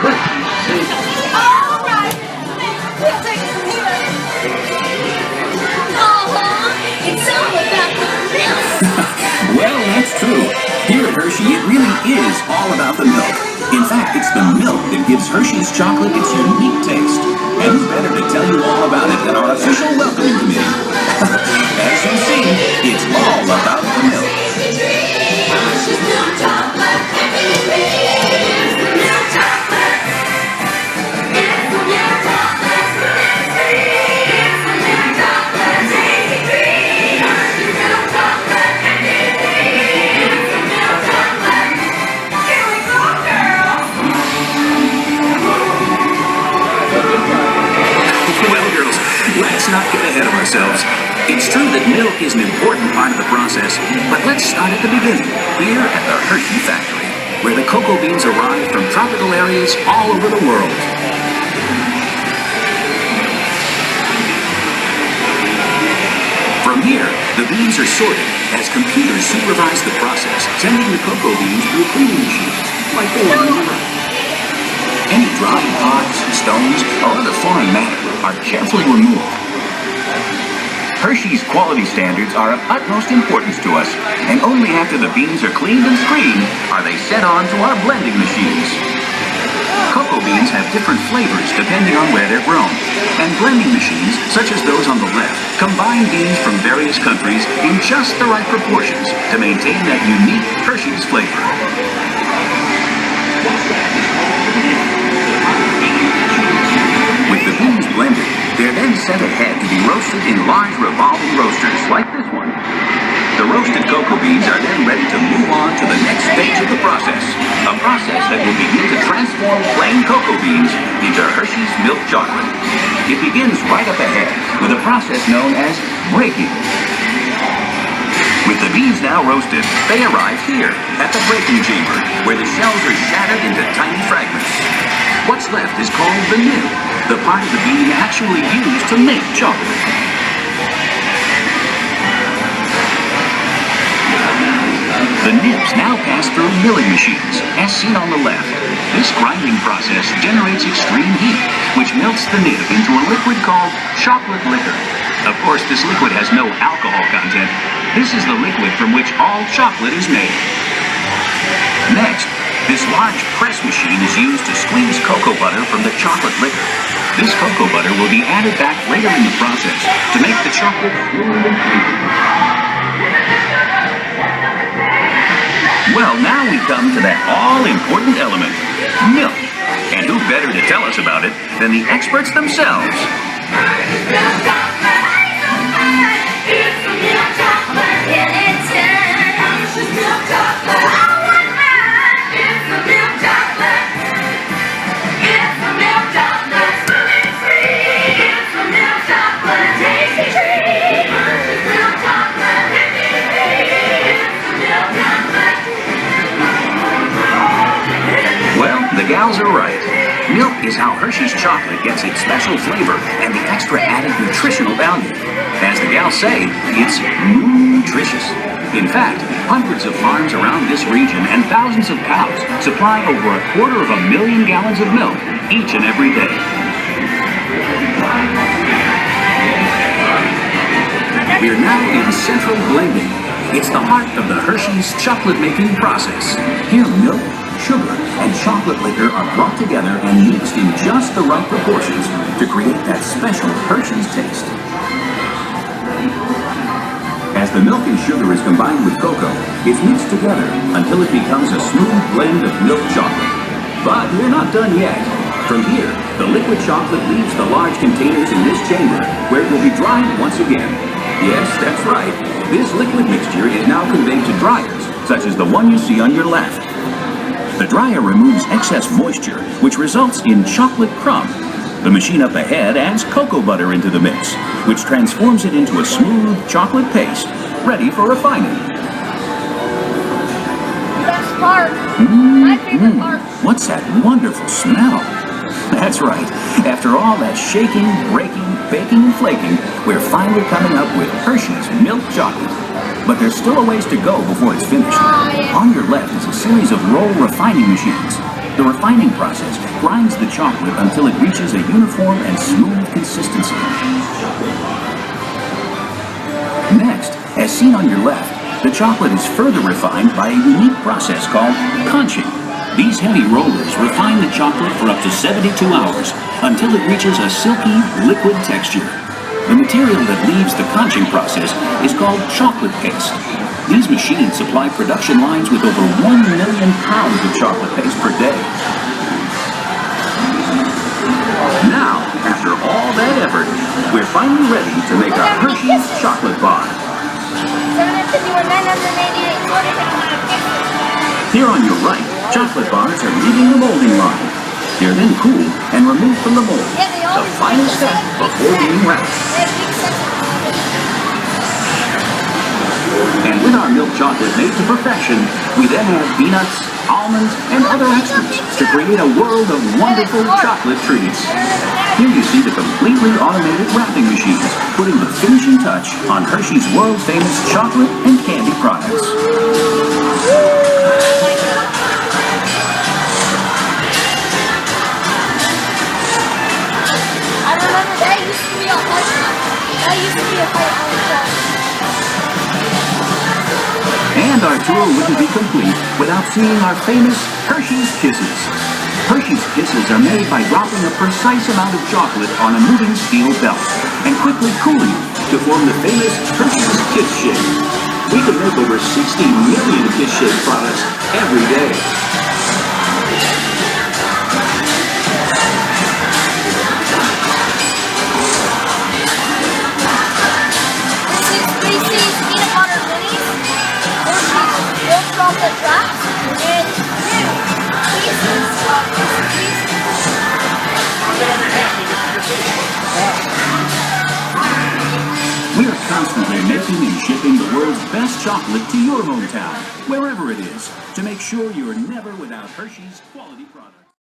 All right. We'll take it from here. It's all about the milk. Well, that's true. Here at Hershey, it really is all about the milk. In fact, it's the milk that gives Hershey's chocolate its unique taste. And who better to tell you all about it than our official welcoming committee? As you see, it's all about the milk. Hershey's milk chocolate. It's the milk chocolate. It's the milk chocolate. It's the milk chocolate. Tasty treat. Hershey's milk chocolate. It's the milk chocolate. Here we go, girls. Well, girls, let's not get ahead of ourselves. It's true that milk is an important part of the process, but let's start at the beginning, here at the Hershey factory, where the cocoa beans arrive from tropical areas all over the world. From here, the beans are sorted as computers supervise the process, sending the cocoa beans through cleaning machines, like the one on the right. Any dry pods, stones, or other foreign matter are carefully removed. Hershey's quality standards are of utmost importance to us, and only after the beans are cleaned and screened are they sent on to our blending machines. Cocoa beans have different flavors depending on where they're grown, and blending machines, such as those on the left, combine beans from various countries in just the right proportions to maintain that unique Hershey's flavor. With the beans blended, they're then sent ahead to be roasted in large revolving roasters like this one. The roasted cocoa beans are then ready to move on to the next stage of the process, a process that will begin to transform plain cocoa beans into Hershey's milk chocolate. It begins right up ahead with a process known as breaking. With the beans now roasted, they arrive here at the breaking chamber, where the shells are shattered into tiny fragments. What's left is called the nib, the part of the bean actually used to make chocolate. The nibs now pass through milling machines, as seen on the left. This grinding process generates extreme heat, which melts the nib into a liquid called chocolate liquor. Of course, this liquid has no alcohol content. This is the liquid from which all chocolate is made. Next, this large press machine is used to squeeze cocoa butter from the chocolate liquor. This cocoa butter will be added back later in the process to make the chocolate smooth and creamy. Well, now we come to that all-important element, milk. And who better to tell us about it than the experts themselves? The gals are right. Milk is how Hershey's chocolate gets its special flavor and the extra added nutritional value. As the gals say, it's mootritious. In fact, hundreds of farms around this region and thousands of cows supply over 250,000 gallons of milk each and every day. We're now in central blending. It's the heart of the Hershey's chocolate-making process. Here, milk, sugar, and chocolate liquor are brought together and mixed in just the right proportions to create that special Hershey's taste. As the milk and sugar is combined with cocoa, it's mixed together until it becomes a smooth blend of milk chocolate. But we're not done yet. From here, the liquid chocolate leaves the large containers in this chamber, where it will be dried once again. Yes, that's right. This liquid mixture is now conveyed to dryers, such as the one you see on your left. The dryer removes excess moisture, which results in chocolate crumb. The machine up ahead adds cocoa butter into the mix, which transforms it into a smooth chocolate paste, ready for refining. Best part. My favorite part. What's that wonderful smell? That's right. After all that shaking, breaking, baking, and flaking, we're finally coming up with Hershey's milk chocolate. But there's still a ways to go before it's finished. On your left is a series of roll refining machines. The refining process grinds the chocolate until it reaches a uniform and smooth consistency. Next, as seen on your left, the chocolate is further refined by a unique process called conching. These heavy rollers refine the chocolate for up to 72 hours until it reaches a silky, liquid texture. The material that leaves the conching process is called chocolate paste. These machines supply production lines with over 1 million pounds of chocolate paste per day. Now, after all that effort, we're finally ready to make our Hershey's chocolate bar. 751, 988, Here on your right, chocolate bars are leaving the molding line. They're then cooled and removed from the mold, the final step before being wrapped. And with our milk chocolate made to perfection, we then add peanuts, almonds, and other extras to create a world of wonderful chocolate treats. Here you see the completely automated wrapping machines, putting the finishing touch on Hershey's world-famous chocolate and candy products. I remember that used to be a hard one. That used to be a hard one. And our tour wouldn't be complete without seeing our famous Hershey's Kisses. Hershey's Kisses are made by dropping a precise amount of chocolate on a moving steel belt and quickly cooling it to form the famous Hershey's Kiss Shake. We could make over 60 million Kiss Shake products every day. Chocolate drops and pieces of pieces. We are constantly making and shipping the world's best chocolate to your hometown, wherever it is, to make sure you're never without Hershey's quality products.